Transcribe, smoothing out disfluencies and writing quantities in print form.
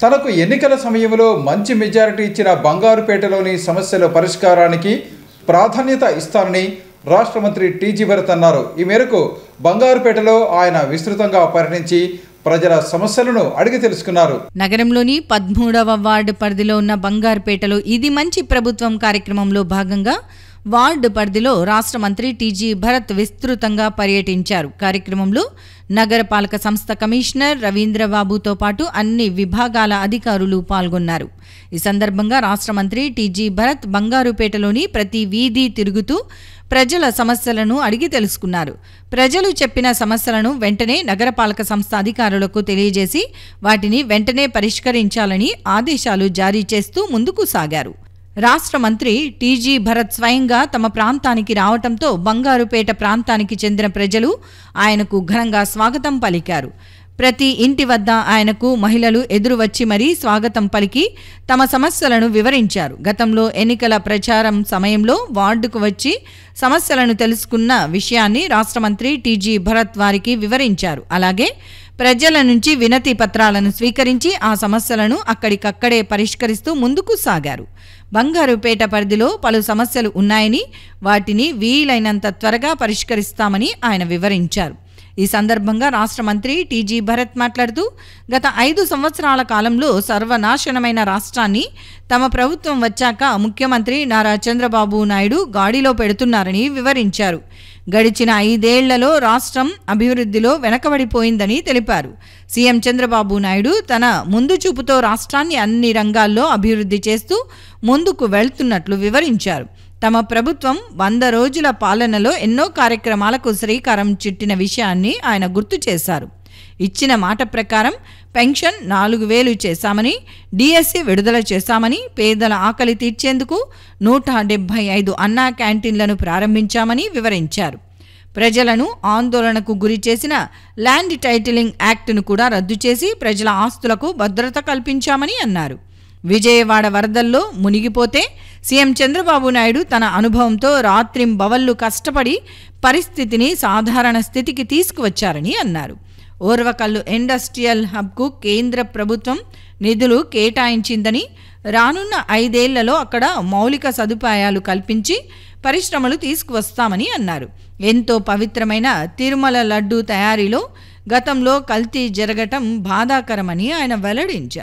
తనకు ఎన్నికల సమయంలో మంచి మెజారిటీ ఇచ్చిన బంగారుపేటలోని సమస్యల పరిష్కారానికి ప్రాధాన్యత ఇస్తానని రాష్ట్ర మంత్రి టీజీ భరత్ అన్నారు. ఈ మేరకు బంగారుపేటలో ఆయన విస్తృతంగా పర్యటించి ప్రజల సమస్యలను అడిగి తెలుసుకున్నారు. నగరంలోని 13వ వార్డు పరిధిలో ఉన్న బంగారుపేటలో ఇది మంచి ప్రభుత్వం కార్యక్రమంలో భాగంగా వార్డు పరిధిలో రాష్ట్ర మంత్రి టీజీ భరత్ విస్తృతంగా పర్యటించారు. కార్యక్రమంలో నగరపాలక సంస్థ కమిషనర్ రవీంద్రబాబుతో పాటు అన్ని విభాగాల అధికారులు పాల్గొన్నారు. ఈ సందర్భంగా రాష్ట్ర మంత్రి టీజీ భరత్ బంగారుపేటలోని ప్రతి వీధి తిరుగుతూ ప్రజల సమస్యలను అడిగి తెలుసుకున్నారు. ప్రజలు చెప్పిన సమస్యలను వెంటనే నగరపాలక సంస్థ అధికారులకు తెలియజేసి వాటిని వెంటనే పరిష్కరించాలని ఆదేశాలు జారీ చేస్తూ ముందుకు సాగారు. రాష్ట్ర మంత్రి టీజీ భరత్ స్వయంగా తమ ప్రాంతానికి రావటంతో బంగారుపేట ప్రాంతానికి చెందిన ప్రజలు ఆయనకు ఘనంగా స్వాగతం పలికారు. ప్రతి ఇంటి వద్ద ఆయనకు మహిళలు ఎదురు వచ్చి మరీ స్వాగతం పలికి తమ సమస్యలను వివరించారు. గతంలో ఎన్నికల ప్రచారం సమయంలో వార్డుకు వచ్చి సమస్యలను తెలుసుకున్న విషయాన్ని రాష్ట్ర మంత్రి టీజీ భరత్ వారికి వివరించారు. అలాగే ప్రజల నుంచి వినతి పత్రాలను స్వీకరించి ఆ సమస్యలను అక్కడికక్కడే పరిష్కరిస్తూ ముందుకు సాగారు. బంగారుపేట పరిధిలో పలు సమస్యలు ఉన్నాయని వాటిని వీలైనంత త్వరగా పరిష్కరిస్తామని ఆయన వివరించారు. ఈ సందర్భంగా రాష్ట్ర మంత్రి టీజీ భరత్ మాట్లాడుతూ గత 5 సంవత్సరాల కాలంలో సర్వనాశనమైన రాష్ట్రాన్ని తమ ప్రభుత్వం వచ్చాక ముఖ్యమంత్రి నారా చంద్రబాబు నాయుడు గాడిలో పెడుతున్నారని వివరించారు. గడిచిన 5 ఏళ్లలో రాష్ట్రం అభివృద్ధిలో వెనకబడిపోయిందని తెలిపారు. సీఎం చంద్రబాబు నాయుడు తన ముందు చూపుతో రాష్ట్రాన్ని అన్ని రంగాల్లో అభివృద్ధి చేస్తూ ముందుకు వెళ్తున్నట్లు వివరించారు. తమ ప్రభుత్వం 100 రోజుల పాలనలో ఎన్నో కార్యక్రమాలకు శ్రీకారం చుట్టిన విషయాన్ని ఆయన గుర్తు చేశారు. ఇచ్చిన మాట ప్రకారం పెన్షన్ 4000 చేశామని, డిఎస్సి విడుదల చేశామని, పేదల ఆకలి తీర్చేందుకు 175 అన్నా క్యాంటీన్లను ప్రారంభించామని వివరించారు. ప్రజలను ఆందోళనకు గురి చేసిన ల్యాండ్ టైటిలింగ్ యాక్ట్ను కూడా రద్దు చేసి ప్రజల ఆస్తులకు భద్రత కల్పించామని అన్నారు. విజయవాడ వరదల్లో మునిగిపోతే సీఎం చంద్రబాబు నాయుడు తన అనుభవంతో రాత్రింబవళ్లు కష్టపడి పరిస్థితిని సాధారణ స్థితికి తీసుకువచ్చారని అన్నారు. ఓర్వకల్లు ఇండస్ట్రియల్ హబ్కు కేంద్ర ప్రభుత్వం నిధులు కేటాయించిందని, రానున్న 5 ఏళ్లలో అక్కడ మౌలిక సదుపాయాలు కల్పించి పరిశ్రమలు తీసుకువస్తామని అన్నారు. ఎంతో పవిత్రమైన తిరుమల లడ్డూ తయారీలో గతంలో కల్తీ జరగటం బాధాకరమని ఆయన వెల్లడించారు.